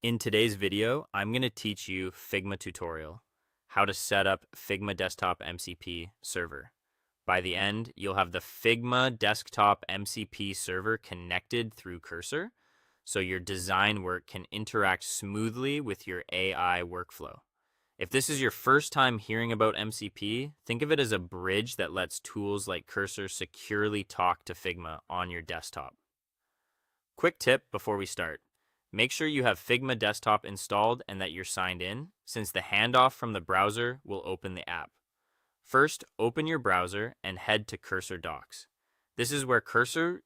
In today's video, I'm going to teach you Figma tutorial, how to set up Figma Desktop MCP server. By the end, you'll have the Figma Desktop MCP server connected through Cursor, so your design work can interact smoothly with your AI workflow. If this is your first time hearing about MCP, think of it as a bridge that lets tools like Cursor securely talk to Figma on your desktop. Quick tip before we start. Make sure you have Figma Desktop installed and that you're signed in, since the handoff from the browser will open the app. First, open your browser and head to Cursor Docs. This is where Cursor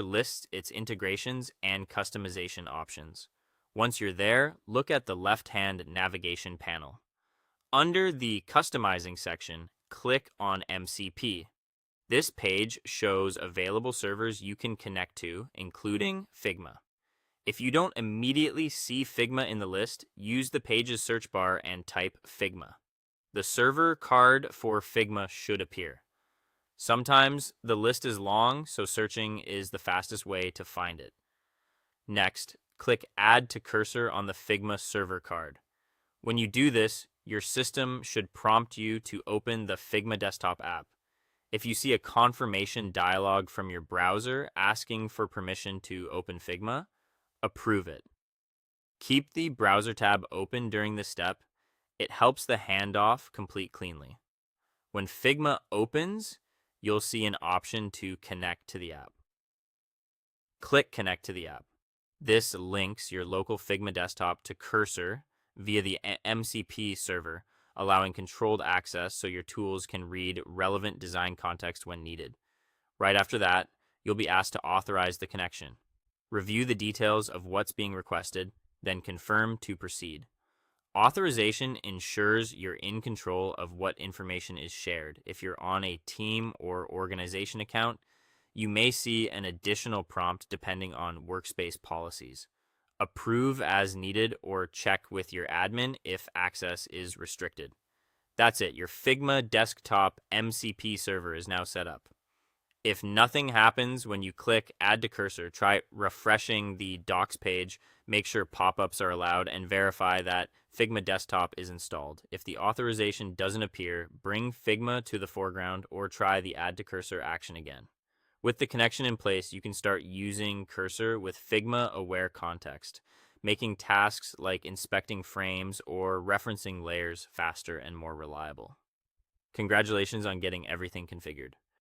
lists its integrations and customization options. Once you're there, look at the left-hand navigation panel. Under the Customizing section, click on MCP. This page shows available servers you can connect to, including Figma. If you don't immediately see Figma in the list, use the page's search bar and type Figma. The server card for Figma should appear. Sometimes the list is long, so searching is the fastest way to find it. Next, click Add to Cursor on the Figma server card. When you do this, your system should prompt you to open the Figma desktop app. If you see a confirmation dialog from your browser asking for permission to open Figma, approve it. Keep the browser tab open during this step. It helps the handoff complete cleanly. When Figma opens, you'll see an option to connect to the app. Click Connect to the app. This links your local Figma desktop to Cursor via the MCP server, allowing controlled access so your tools can read relevant design context when needed. Right after that, you'll be asked to authorize the connection. Review the details of what's being requested, then confirm to proceed. Authorization ensures you're in control of what information is shared. If you're on a team or organization account, you may see an additional prompt depending on workspace policies. Approve as needed or check with your admin if access is restricted. That's it. Your Figma desktop MCP server is now set up. If nothing happens when you click Add to Cursor, try refreshing the Docs page, make sure pop-ups are allowed, and verify that Figma Desktop is installed. If the authorization doesn't appear, bring Figma to the foreground or try the Add to Cursor action again. With the connection in place, you can start using Cursor with Figma-aware context, making tasks like inspecting frames or referencing layers faster and more reliable. Congratulations on getting everything configured.